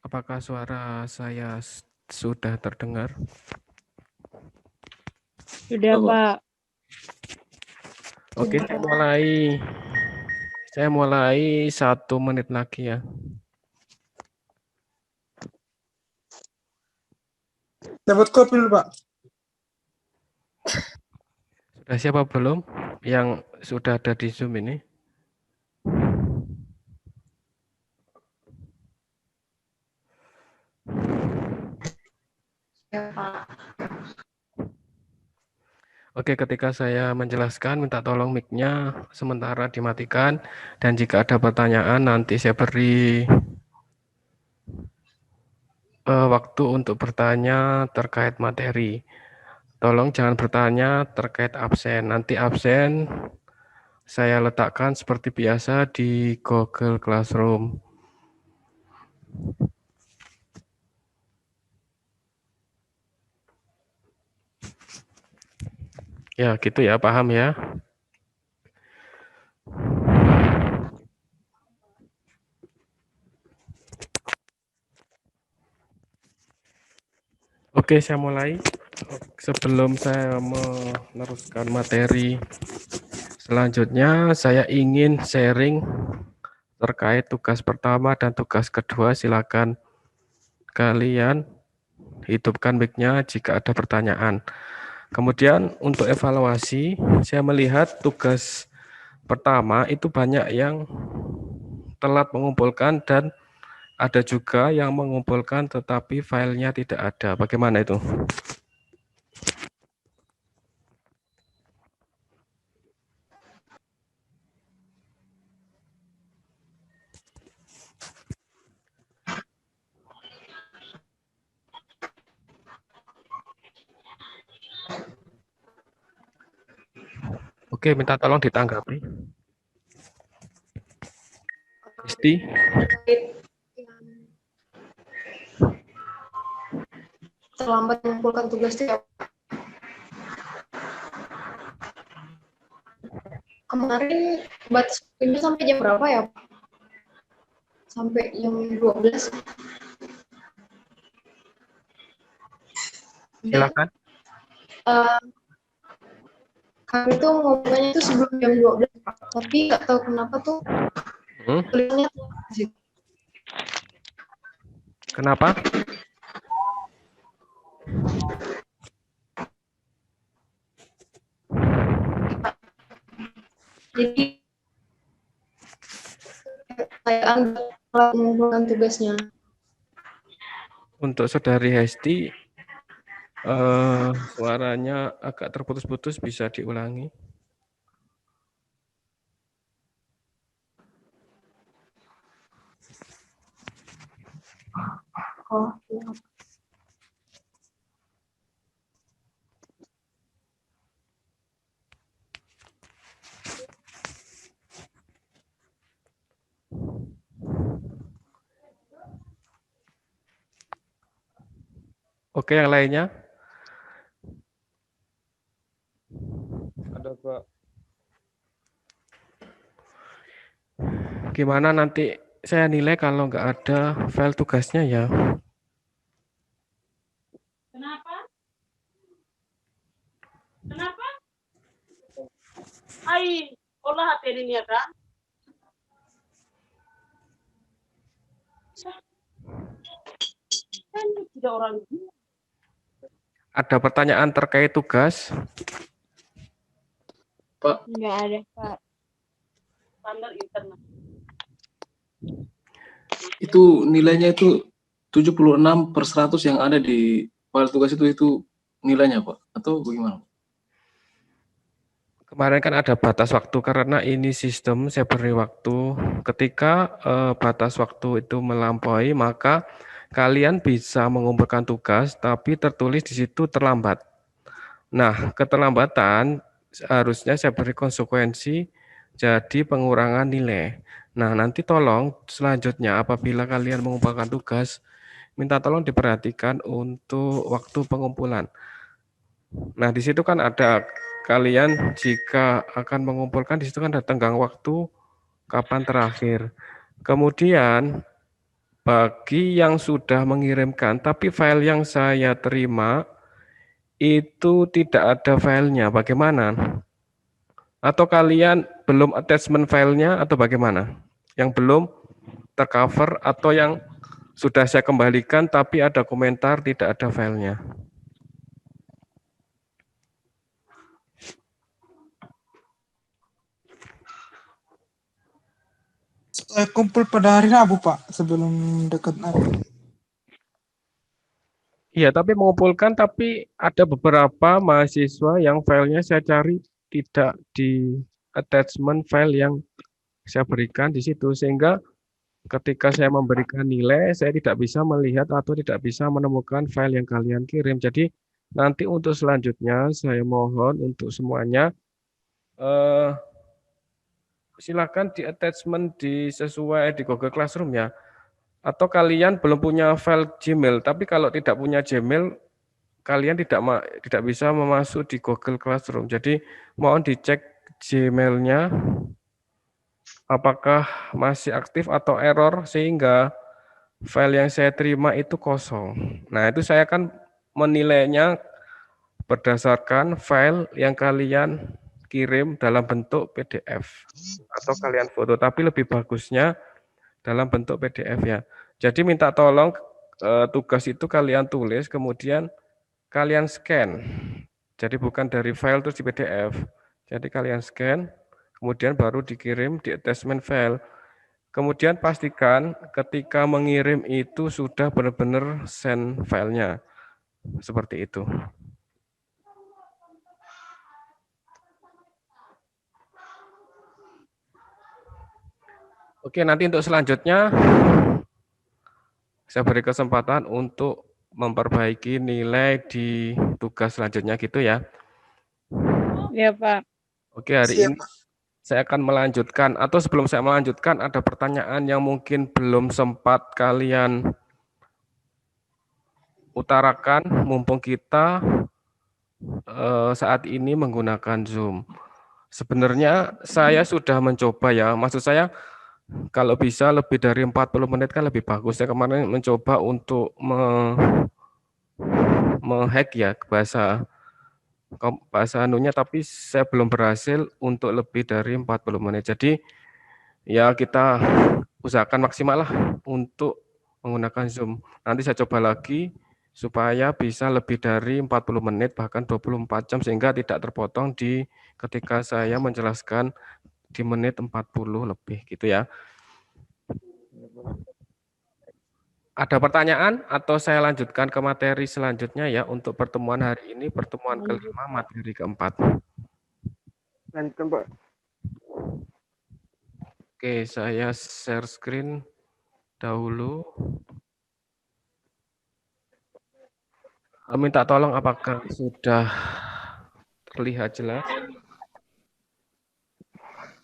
Apakah suara saya sudah terdengar? Sudah, Pak. Oke, saya mulai 1 menit lagi ya. Dapat kopi dulu, Pak. Sudah siapa belum yang sudah ada di Zoom ini? Ya, Pak. Oke, ketika saya menjelaskan, minta tolong mic-nya sementara dimatikan. Dan jika ada pertanyaan, nanti saya beri waktu untuk bertanya terkait materi. Tolong jangan bertanya terkait absen. Nanti absen saya letakkan seperti biasa di Google Classroom. Ya, gitu ya, paham ya? Oke, saya mulai. Sebelum saya meneruskan materi selanjutnya, saya ingin sharing terkait tugas pertama dan tugas kedua. Silakan kalian hidupkan mic-nya jika ada pertanyaan. Kemudian untuk evaluasi, saya melihat tugas pertama itu banyak yang telat mengumpulkan dan ada juga yang mengumpulkan tetapi filenya tidak ada. Bagaimana itu? Oke, minta tolong ditanggapi. Isti, Terlambat mengumpulkan tugas itu ya. Kemarin batas waktunya sampai jam berapa ya, Pak? Sampai jam 12. silakan. Kami tuh ngomongnya itu sebelum jam 12, Pak. Tapi nggak tahu kenapa tuh tulisannya tuh. Kenapa? Jadi saya anggap telah mengumpulkan tugasnya. Untuk Saudari Hesti, suaranya agak terputus-putus, bisa diulangi. Oh, iya. Oke, yang lainnya? Ada Pak. Gimana nanti saya nilai kalau nggak ada file tugasnya ya? Kenapa? Kenapa? Ai, olah HP ini ya, Kak? Kan tidak orang. Ada pertanyaan terkait tugas? Pak. Enggak ada, Pak. Standar internet. Itu nilainya itu 76/100 yang ada di file tugas itu nilainya, Pak? Atau bagaimana? Kemarin kan ada batas waktu karena ini sistem saya beri waktu. Ketika batas waktu itu melampaui, maka kalian bisa mengumpulkan tugas tapi tertulis di situ terlambat. Nah, keterlambatan harusnya saya beri konsekuensi jadi pengurangan nilai. Nah, nanti tolong selanjutnya apabila kalian mengumpulkan tugas, minta tolong diperhatikan untuk waktu pengumpulan. Nah, di situ kan ada kalian jika akan mengumpulkan, di situ kan ada tenggang waktu kapan terakhir. Kemudian bagi yang sudah mengirimkan, tapi file yang saya terima itu tidak ada filenya, bagaimana? Atau kalian belum attachment filenya atau bagaimana? Yang belum tercover atau yang sudah saya kembalikan tapi ada komentar tidak ada filenya? Kumpul pada hari Rabu, Pak, sebelum dekat Natal. Iya, tapi mengumpulkan, tapi ada beberapa mahasiswa yang filenya saya cari tidak di attachment file yang saya berikan di situ, sehingga ketika saya memberikan nilai, saya tidak bisa melihat atau tidak bisa menemukan file yang kalian kirim. Jadi nanti untuk selanjutnya saya mohon untuk semuanya silakan di attachment sesuai di Google Classroom ya. Atau kalian belum punya file Gmail, tapi kalau tidak punya Gmail, kalian tidak bisa masuk di Google Classroom. Jadi mohon dicek Gmail-nya apakah masih aktif atau error sehingga file yang saya terima itu kosong. Nah, itu saya akan menilainya berdasarkan file yang kalian kirim dalam bentuk PDF atau kalian foto, tapi lebih bagusnya dalam bentuk PDF ya. Jadi minta tolong tugas itu kalian tulis, kemudian kalian scan. Jadi bukan dari file terus di PDF. Jadi kalian scan, kemudian baru dikirim di attachment file. Kemudian pastikan ketika mengirim itu sudah benar-benar send filenya. Seperti itu. Oke, nanti untuk selanjutnya saya beri kesempatan untuk memperbaiki nilai di tugas selanjutnya gitu ya. Iya, Pak. Oke, hari ini saya akan melanjutkan, atau sebelum saya melanjutkan ada pertanyaan yang mungkin belum sempat kalian utarakan mumpung kita saat ini menggunakan Zoom. Sebenarnya saya sudah mencoba ya, maksud saya kalau bisa lebih dari 40 menit kan lebih bagus. Saya kemarin mencoba untuk menghack ya bahasa anunya, tapi saya belum berhasil untuk lebih dari 40 menit. Jadi ya kita usahakan maksimal lah untuk menggunakan Zoom. Nanti saya coba lagi supaya bisa lebih dari 40 menit bahkan 24 jam sehingga tidak terpotong ketika saya menjelaskan di menit 40 lebih gitu ya. Ada pertanyaan atau saya lanjutkan ke materi selanjutnya ya untuk pertemuan hari ini, pertemuan kelima, materi keempat. Lanjutkan, Pak. Oke, saya share screen dahulu. Minta tolong apakah sudah terlihat jelas?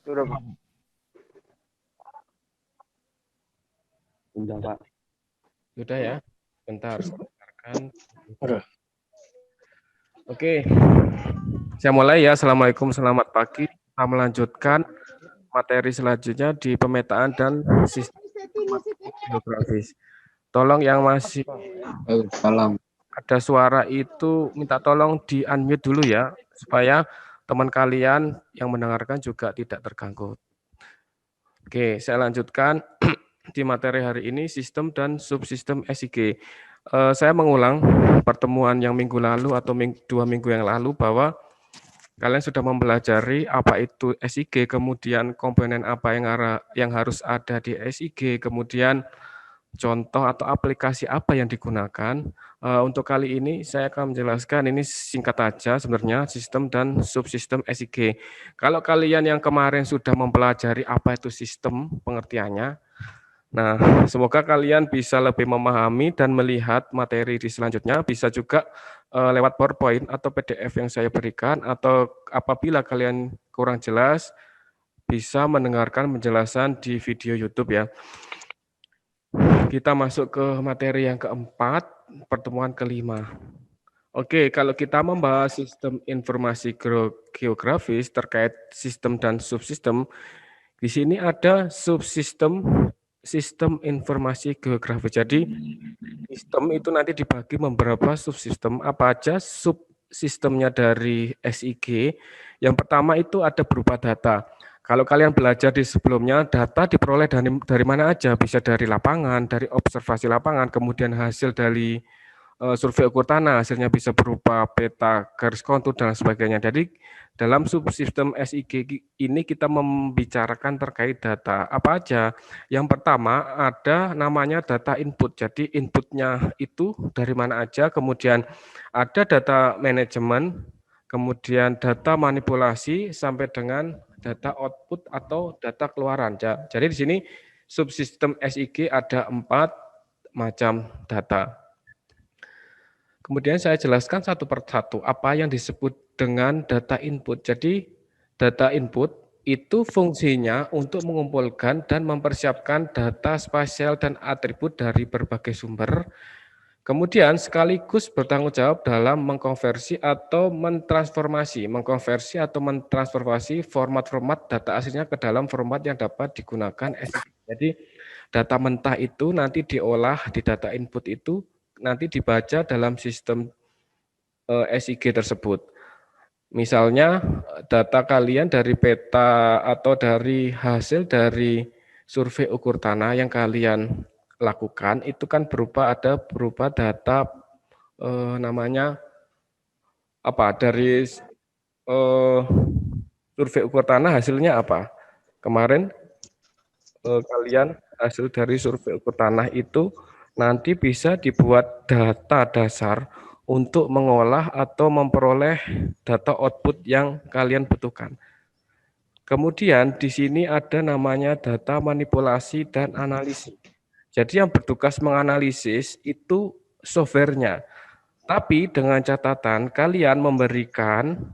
Sudah, Pak. Sudah, Pak. Sudah ya? Bentar, saya dengarkan. Oke, saya mulai ya. Assalamualaikum, selamat pagi. Kita melanjutkan materi selanjutnya di pemetaan dan sistem geografis. Tolong yang masih ada suara itu minta tolong di unmute dulu ya, supaya teman kalian yang mendengarkan juga tidak terganggu. Oke, saya lanjutkan di materi hari ini, sistem dan subsistem SIG. Saya mengulang pertemuan yang minggu lalu atau 2 minggu yang lalu bahwa kalian sudah mempelajari apa itu SIG, kemudian komponen apa yang harus ada di SIG, kemudian contoh atau aplikasi apa yang digunakan. Untuk kali ini saya akan menjelaskan, ini singkat aja sebenarnya, sistem dan subsistem SIG. Kalau kalian yang kemarin sudah mempelajari apa itu sistem pengertiannya, nah semoga kalian bisa lebih memahami dan melihat materi di selanjutnya, bisa juga lewat PowerPoint atau PDF yang saya berikan, atau apabila kalian kurang jelas, bisa mendengarkan penjelasan di video YouTube ya. Kita masuk ke materi yang keempat, pertemuan kelima. Oke, kalau kita membahas sistem informasi geografis terkait sistem dan subsistem, di sini ada subsistem sistem informasi geografi. Jadi sistem itu nanti dibagi beberapa subsistem. Apa aja subsistemnya dari SIG? Yang pertama itu ada berupa data. Kalau kalian belajar di sebelumnya, data diperoleh dari mana aja? Bisa dari lapangan, dari observasi lapangan, kemudian hasil dari survei ukur tanah, hasilnya bisa berupa peta, garis kontur, dan sebagainya. Jadi dalam subsistem SIG ini kita membicarakan terkait data. Apa aja? Yang pertama ada namanya data input. Jadi inputnya itu dari mana aja, kemudian ada data manajemen, kemudian data manipulasi, sampai dengan data output atau data keluaran. Jadi di sini subsistem SIG ada 4 macam data. Kemudian saya jelaskan satu persatu apa yang disebut dengan data input. Jadi data input itu fungsinya untuk mengumpulkan dan mempersiapkan data spasial dan atribut dari berbagai sumber. Kemudian sekaligus bertanggung jawab dalam mengkonversi atau mentransformasi format-format data aslinya ke dalam format yang dapat digunakan SIG. Jadi data mentah itu nanti diolah di data input itu, nanti dibaca dalam sistem SIG tersebut. Misalnya data kalian dari peta atau dari hasil dari survei ukur tanah yang kalian lakukan itu kan berupa data namanya apa, dari survei ukur tanah hasilnya apa? Kemarin kalian hasil dari survei ukur tanah itu nanti bisa dibuat data dasar untuk mengolah atau memperoleh data output yang kalian butuhkan. Kemudian di sini ada namanya data manipulasi dan analisis. Jadi yang bertugas menganalisis itu softwarenya. Tapi dengan catatan kalian memberikan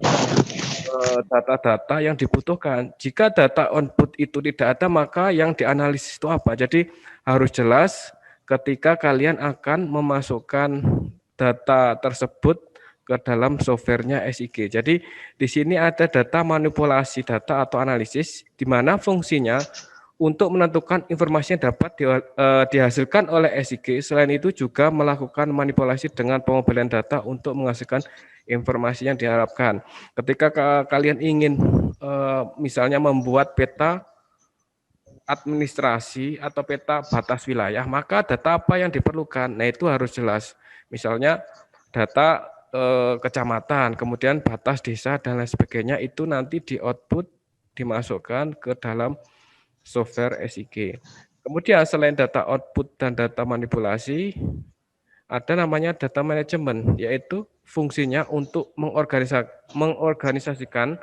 data-data yang dibutuhkan. Jika data output itu tidak ada, maka yang dianalisis itu apa? Jadi harus jelas ketika kalian akan memasukkan data tersebut ke dalam softwarenya SIG. Jadi di sini ada data manipulasi data atau analisis, di mana fungsinya untuk menentukan informasi yang dapat dihasilkan oleh SIG. Selain itu juga melakukan manipulasi dengan pengombalian data untuk menghasilkan informasi yang diharapkan. Ketika kalian ingin misalnya membuat peta administrasi atau peta batas wilayah, maka data apa yang diperlukan? Nah, itu harus jelas. Misalnya data kecamatan, kemudian batas desa dan lain sebagainya, itu nanti di output dimasukkan ke dalam software SIG. Kemudian selain data output dan data manipulasi, ada namanya data manajemen, yaitu fungsinya untuk mengorganisasikan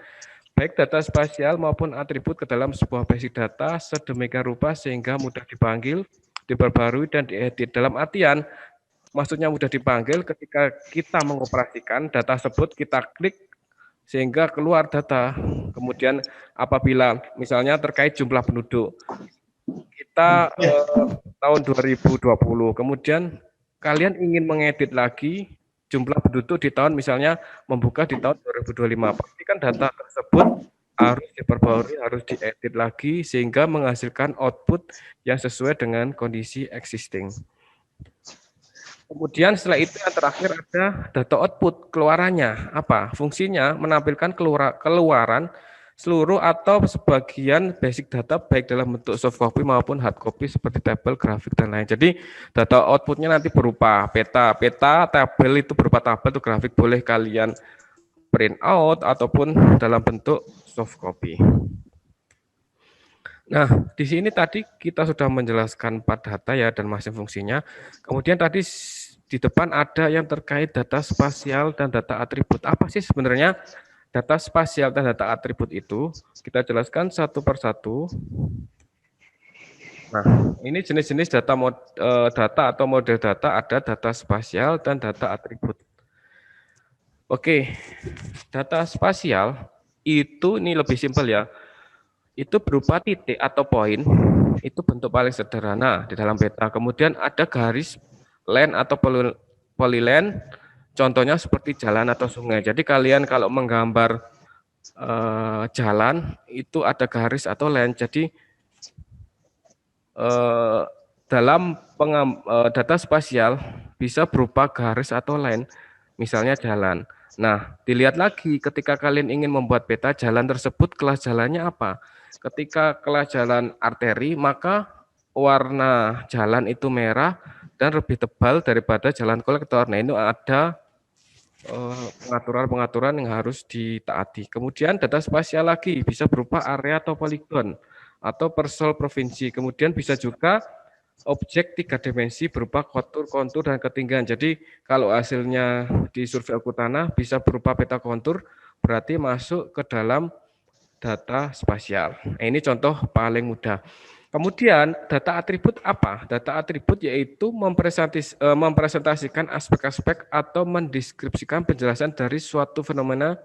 baik data spasial maupun atribut ke dalam sebuah basic data sedemikian rupa sehingga mudah dipanggil, diperbarui, dan diedit. Dalam artian, maksudnya mudah dipanggil ketika kita mengoperasikan data tersebut, kita klik sehingga keluar data. Kemudian apabila misalnya terkait jumlah penduduk, kita tahun 2020, kemudian kalian ingin mengedit lagi jumlah penduduk di tahun misalnya membuka di tahun 2025, pasti kan data tersebut harus diperbarui, harus diedit lagi sehingga menghasilkan output yang sesuai dengan kondisi existing. Kemudian setelah itu yang terakhir ada data output, keluarannya apa? Fungsinya menampilkan keluaran seluruh atau sebagian basic data baik dalam bentuk soft copy maupun hard copy seperti tabel, grafik, dan lain. Jadi data outputnya nanti berupa peta, tabel itu berupa tabel atau grafik, boleh kalian print out ataupun dalam bentuk soft copy. Nah, di sini tadi kita sudah menjelaskan 4 data ya dan masing fungsinya. Kemudian tadi di depan ada yang terkait data spasial dan data atribut. Apa sih sebenarnya data spasial dan data atribut itu? Kita jelaskan satu persatu. Nah, ini jenis-jenis data atau model data, ada data spasial dan data atribut. Oke, data spasial itu ini lebih simpel ya. Itu berupa titik atau poin, itu bentuk paling sederhana di dalam peta. Kemudian ada garis, line atau polyline, contohnya seperti jalan atau sungai. Jadi kalian kalau menggambar jalan, itu ada garis atau line. Jadi eh, dalam data spasial bisa berupa garis atau line, misalnya jalan. Nah, dilihat lagi ketika kalian ingin membuat peta jalan tersebut, kelas jalannya apa? Ketika kelas jalan arteri, maka warna jalan itu merah dan lebih tebal daripada jalan kolektor. Nah, ini ada pengaturan-pengaturan yang harus ditaati. Kemudian data spasial lagi bisa berupa area atau poligon atau persol provinsi. Kemudian bisa juga objek 3 dimensi berupa kontur dan ketinggian. Jadi kalau hasilnya di survei Okutana bisa berupa peta kontur, berarti masuk ke dalam data spasial. Nah, ini contoh paling mudah. Kemudian data atribut apa? Data atribut yaitu mempresentasikan aspek-aspek atau mendeskripsikan penjelasan dari suatu fenomena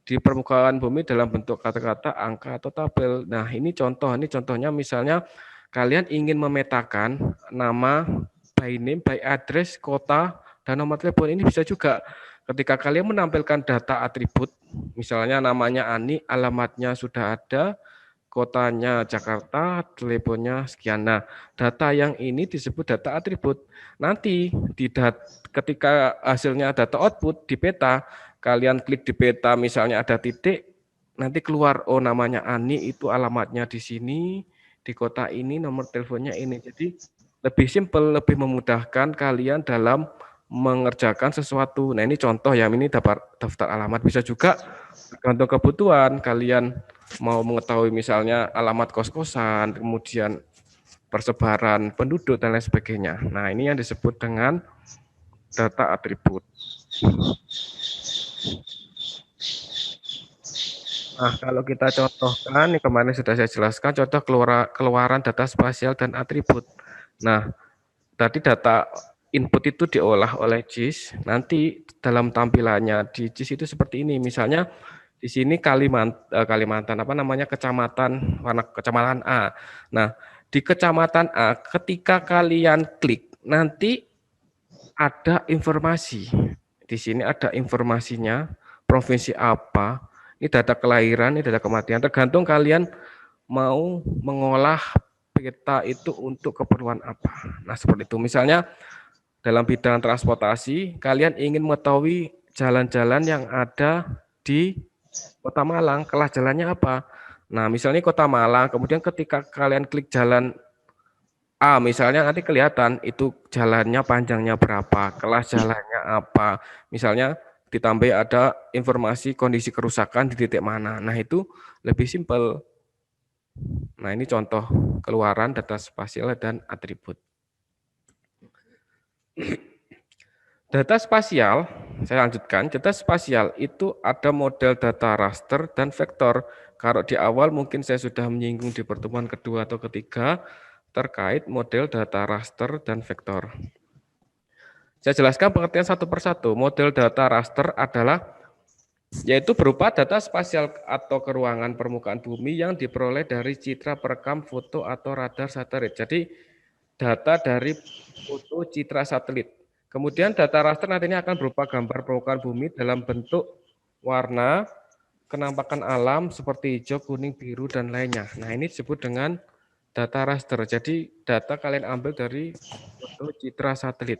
di permukaan bumi dalam bentuk kata-kata, angka, atau tabel. Nah, ini contohnya misalnya kalian ingin memetakan nama, by name, by address, kota, dan nomor telepon. Ini bisa juga ketika kalian menampilkan data atribut, misalnya namanya Ani, alamatnya sudah ada, kotanya Jakarta, teleponnya sekian. Nah, data yang ini disebut data atribut. Nanti ketika hasilnya data output di peta, kalian klik di peta misalnya ada titik, nanti keluar oh namanya Ani, itu alamatnya di sini, di kota ini, nomor teleponnya ini. Jadi lebih simpel, lebih memudahkan kalian dalam mengerjakan sesuatu. Nah, ini contoh ya, ini daftar alamat. Bisa juga tergantung kebutuhan kalian mau mengetahui misalnya alamat kos-kosan, kemudian persebaran penduduk dan lain sebagainya. Nah, ini yang disebut dengan data atribut. Nah, kalau kita contohkan, ini kemarin sudah saya jelaskan, contoh keluaran data spasial dan atribut. Nah, tadi data input itu diolah oleh JIS, nanti dalam tampilannya di JIS itu seperti ini, misalnya di sini Kalimantan apa namanya kecamatan A. Nah, di kecamatan A ketika kalian klik nanti ada informasi. Di sini ada informasinya, provinsi apa, ini data kelahiran, ini data kematian. Tergantung kalian mau mengolah peta itu untuk keperluan apa. Nah, seperti itu. Misalnya dalam bidang transportasi, kalian ingin mengetahui jalan-jalan yang ada di Kota Malang, kelas jalannya apa? Nah, misalnya Kota Malang, kemudian ketika kalian klik jalan A, misalnya nanti kelihatan itu jalannya panjangnya berapa, kelas jalannya apa. Misalnya ditambah ada informasi kondisi kerusakan di titik mana. Nah, itu lebih simpel. Nah, ini contoh keluaran data spasial dan atribut. Data spasial, saya lanjutkan, data spasial itu ada model data raster dan vektor. Kalau di awal mungkin saya sudah menyinggung di pertemuan kedua atau ketiga terkait model data raster dan vektor. Saya jelaskan pengertian satu persatu. Model data raster adalah yaitu berupa data spasial atau keruangan permukaan bumi yang diperoleh dari citra perekam foto atau radar satelit. Jadi data dari foto citra satelit. Kemudian data raster nantinya akan berupa gambar permukaan bumi dalam bentuk warna, kenampakan alam seperti hijau, kuning, biru, dan lainnya. Nah, ini disebut dengan data raster. Jadi data kalian ambil dari foto citra satelit.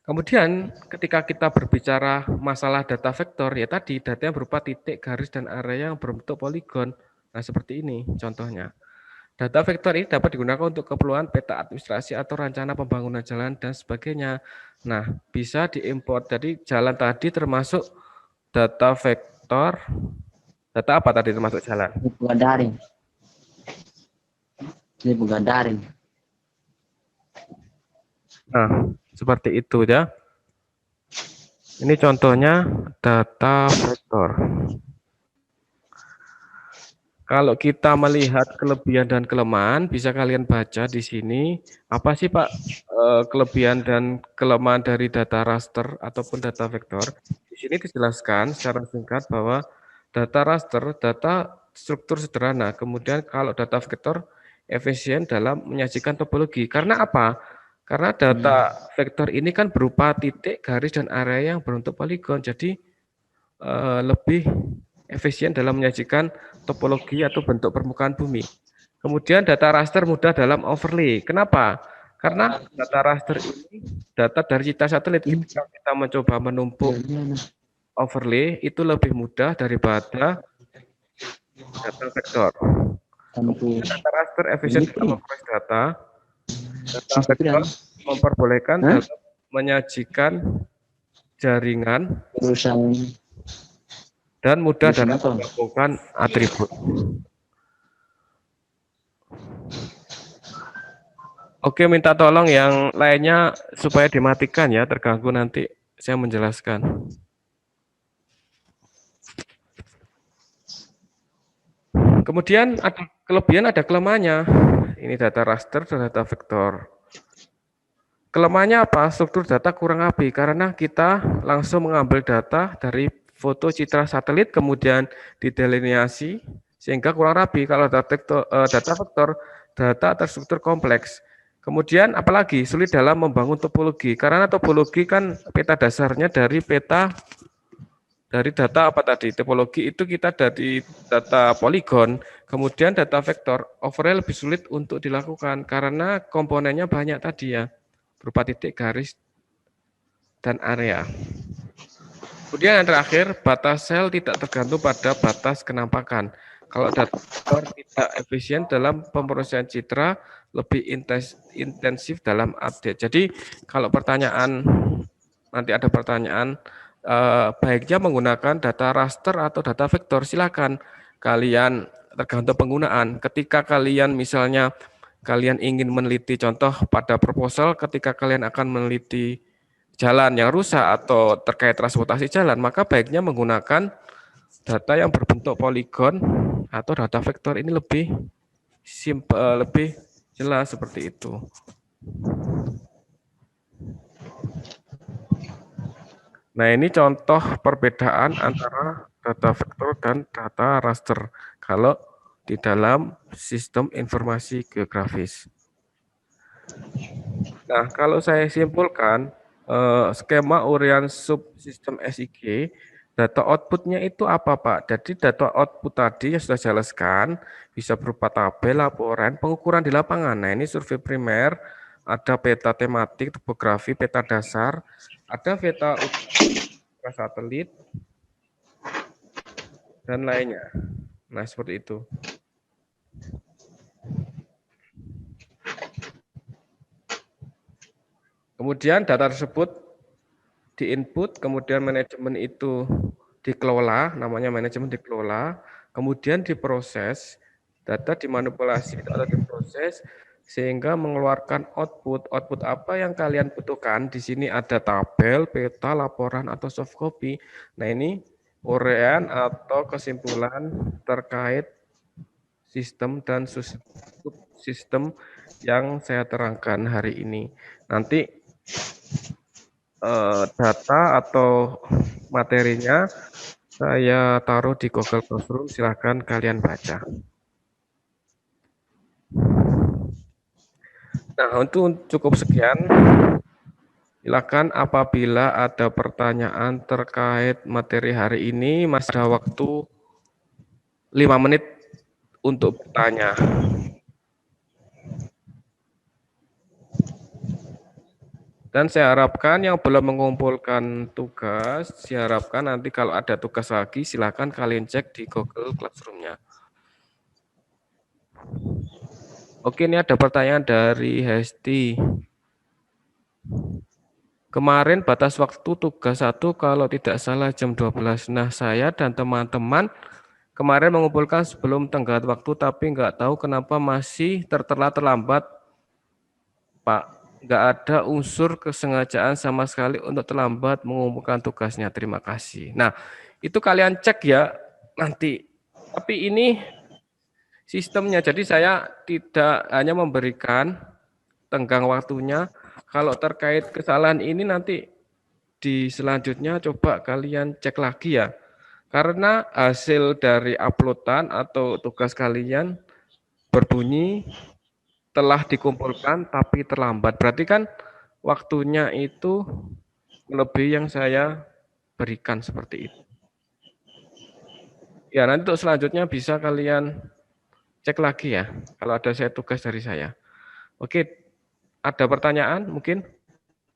Kemudian ketika kita berbicara masalah data vektor, ya tadi datanya berupa titik, garis, dan area yang berbentuk poligon. Nah, seperti ini contohnya. Data vektor ini dapat digunakan untuk keperluan peta administrasi atau rencana pembangunan jalan dan sebagainya. Nah, bisa diimport. Jadi jalan tadi termasuk data vektor. Data apa tadi termasuk jalan? Buka daring. Ini buka daring. Nah, seperti itu ya. Ini contohnya data vektor. Kalau kita melihat kelebihan dan kelemahan, bisa kalian baca di sini. Apa sih Pak kelebihan dan kelemahan dari data raster ataupun data vektor? Di sini dijelaskan secara singkat bahwa data raster, data struktur sederhana. Kemudian kalau data vektor, efisien dalam menyajikan topologi. Karena apa? Karena data vektor ini kan berupa titik, garis, dan area yang berbentuk poligon. Jadi lebih efisien dalam menyajikan topologi atau bentuk permukaan bumi. Kemudian data raster mudah dalam overlay. Kenapa? Karena data raster ini data dari citra satelit. Ketika kita mencoba menumpuk overlay itu lebih mudah daripada data vektor. Kemudian data raster efisien dalam memproses data. Data vektor memperbolehkan dalam menyajikan jaringan dan mudah dalam menggabungkan atribut. Oke, minta tolong yang lainnya supaya dimatikan ya, terganggu nanti saya menjelaskan. Kemudian ada kelebihan, ada kelemahannya. Ini data raster dan data vektor. Kelemahannya apa? Struktur data kurang rapi karena kita langsung mengambil data dari foto citra satelit kemudian didelineasi sehingga kurang rapi. Kalau data vektor, data terstruktur kompleks. Kemudian apalagi sulit dalam membangun topologi karena topologi kan peta dasarnya dari data apa tadi? Topologi itu kita dari data poligon, kemudian data vektor overlay lebih sulit untuk dilakukan karena komponennya banyak tadi ya, berupa titik, garis, dan area. Kemudian yang terakhir, batas sel tidak tergantung pada batas kenampakan. Kalau data vektor tidak efisien dalam pemrosesan citra, lebih intensif dalam update. Jadi kalau nanti ada pertanyaan, baiknya menggunakan data raster atau data vektor, silakan kalian tergantung penggunaan. Ketika kalian misalnya kalian ingin meneliti contoh pada proposal, ketika kalian akan meneliti jalan yang rusak atau terkait transportasi jalan, maka baiknya menggunakan data yang berbentuk poligon atau data vektor. Ini lebih simple, lebih jelas seperti itu. Nah, ini contoh perbedaan antara data vektor dan data raster kalau di dalam sistem informasi geografis. Nah, kalau saya simpulkan, skema uraian subsistem SIG, data outputnya itu apa Pak? Jadi data output tadi yang sudah saya jelaskan, bisa berupa tabel, laporan, pengukuran di lapangan. Nah, ini survei primer, ada peta tematik, topografi, peta dasar, ada peta satelit, dan lainnya. Nah, seperti itu. Kemudian data tersebut di-input, kemudian manajemen itu dikelola, namanya manajemen dikelola, kemudian diproses, data dimanipulasi atau diproses, sehingga mengeluarkan output. Output apa yang kalian butuhkan? Di sini ada tabel, peta, laporan, atau soft copy. Nah, ini uraian atau kesimpulan terkait sistem dan subsistem yang saya terangkan hari ini. Nanti data atau materinya saya taruh di Google Classroom, silahkan kalian baca. Nah, untuk cukup sekian. Silakan apabila ada pertanyaan terkait materi hari ini, masih ada waktu 5 menit untuk bertanya. Dan saya harapkan yang belum mengumpulkan tugas, saya harapkan nanti kalau ada tugas lagi, silakan kalian cek di Google Classroom-nya. Oke, ini ada pertanyaan dari Hesti. Kemarin batas waktu tugas 1 kalau tidak salah jam 12. Nah, saya dan teman-teman kemarin mengumpulkan sebelum tenggat waktu, tapi nggak tahu kenapa masih terlambat, Pak. Nggak ada unsur kesengajaan sama sekali untuk terlambat mengumpulkan tugasnya. Terima kasih. Nah, itu kalian cek ya nanti. Tapi ini sistemnya, jadi saya tidak hanya memberikan tenggang waktunya. Kalau terkait kesalahan ini nanti di selanjutnya coba kalian cek lagi ya. Karena hasil dari uploadan atau tugas kalian berbunyi telah dikumpulkan tapi terlambat. Berarti kan waktunya itu melebihi yang saya berikan seperti itu. Ya, nanti untuk selanjutnya bisa kalian cek lagi ya, kalau ada tugas dari saya. Oke, ada pertanyaan mungkin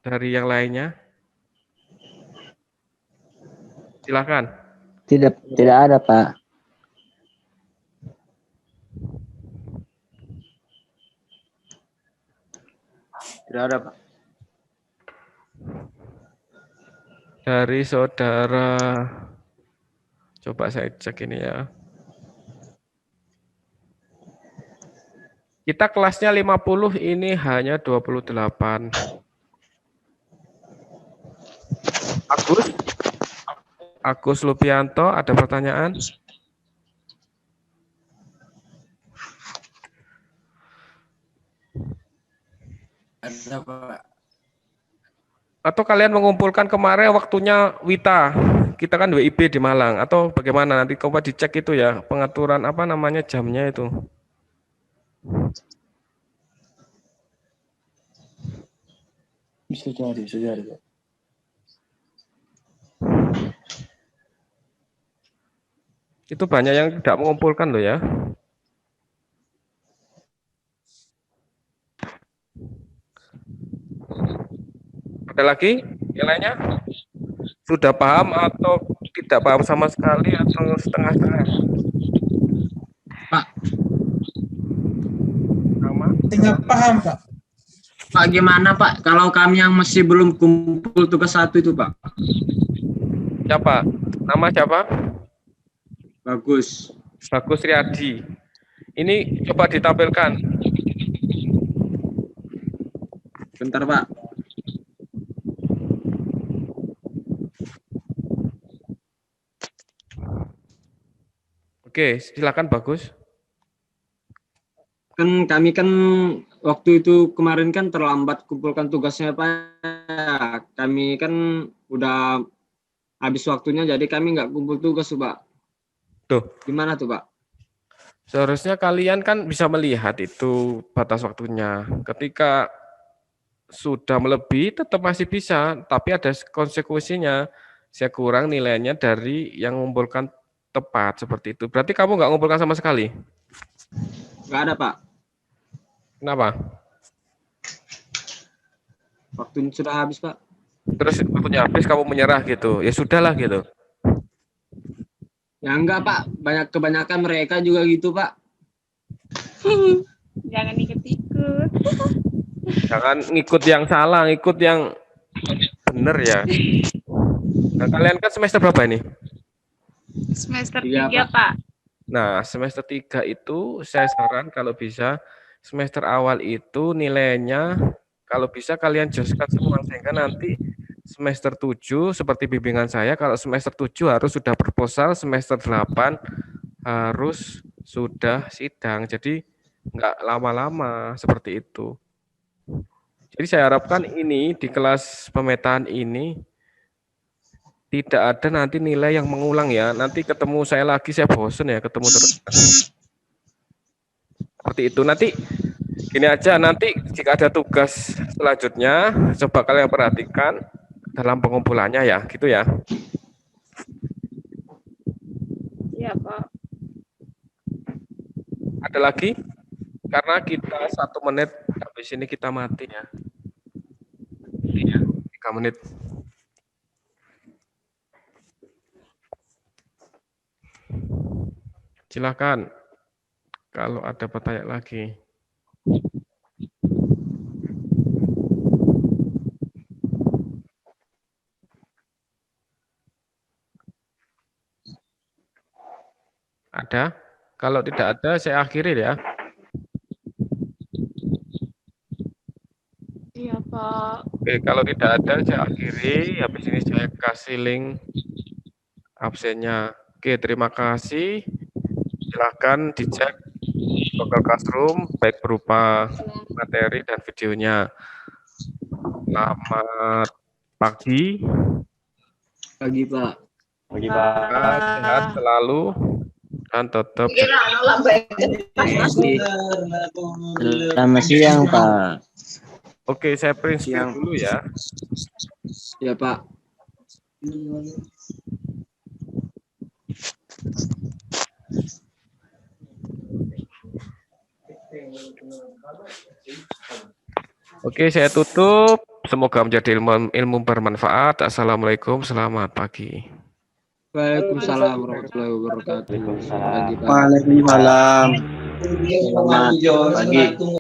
dari yang lainnya? Silakan. Tidak ada, Pak. Tidak ada, Pak. Dari saudara, coba saya cek ini ya. Kita kelasnya 50, ini hanya 28. Agus Lupianto, ada pertanyaan? Ada, Pak. Atau kalian mengumpulkan kemarin waktunya Wita, kita kan WIB di Malang, atau bagaimana? Nanti coba dicek itu ya, pengaturan apa namanya jamnya itu. Bisa jadi, Pak. Itu banyak yang tidak mengumpulkan loh ya. Ada lagi yang lainnya? Sudah paham atau tidak paham sama sekali atau setengah-setengah? Pak. Nama? Tidak paham, Pak. Pak, gimana, Pak? Kalau kami yang masih belum kumpul tugas 1 itu, Pak. Siapa? Nama siapa? Bagus. Bagus Riyadi. Ini coba ditampilkan. Bentar, Pak. Oke, silakan Bagus. Kan kami kan waktu itu kemarin kan terlambat kumpulkan tugasnya, Pak. Kami kan udah habis waktunya, jadi kami nggak kumpul tugas, Pak. Tuh. Gimana tuh, Pak? Seharusnya kalian kan bisa melihat itu batas waktunya. Ketika sudah melebihi tetap masih bisa, tapi ada konsekuensinya. Saya kurang nilainya dari yang mengumpulkan tepat seperti itu. Berarti kamu nggak mengumpulkan sama sekali? Nggak ada, Pak. Kenapa? Waktunya sudah habis, Pak. Terus waktunya habis kamu menyerah gitu. Ya sudahlah gitu. Ya enggak, Pak. Kebanyakan mereka juga gitu, Pak. Jangan ikut-ikut. Jangan ngikut yang salah, ngikut yang benar ya. Nah, kalian kan semester berapa ini? Semester 3, 3, Pak. Nah, semester 3 itu saya saran kalau bisa semester awal itu nilainya kalau bisa kalian joskan semua sehingga nanti semester 7 seperti bimbingan saya, kalau semester 7 harus sudah proposal, semester 8 harus sudah sidang. Jadi enggak lama-lama seperti itu. Jadi saya harapkan ini di kelas pemetaan ini tidak ada nanti nilai yang mengulang ya. Nanti ketemu saya lagi, saya bosen ya ketemu terus. Seperti itu. Nanti gini aja, nanti jika ada tugas selanjutnya, coba kalian perhatikan dalam pengumpulannya ya, gitu ya. Iya, Pak. Ada lagi? Karena kita 1 menit, habis ini kita mati ya. Iya, 3 menit. Silakan kalau ada pertanyaan lagi. Ada? Kalau tidak ada, saya akhiri ya. Iya, Pak. Oke, kalau tidak ada, saya akhiri. Habis ini saya kasih link absennya. Oke, terima kasih. Silahkan dicek Google Classroom, baik berupa materi dan videonya. Selamat pagi. Pagi, Pak. Pagi, Pak. Sehat selalu dan tetap Selamat siang, Pak. Oke, saya print screen dulu ya. Ya, Pak. Oke, saya tutup. Semoga menjadi ilmu bermanfaat. Assalamualaikum, selamat pagi. Waalaikumsalam warahmatullahi wabarakatuh. Waalaikumsalam. Selamat pagi.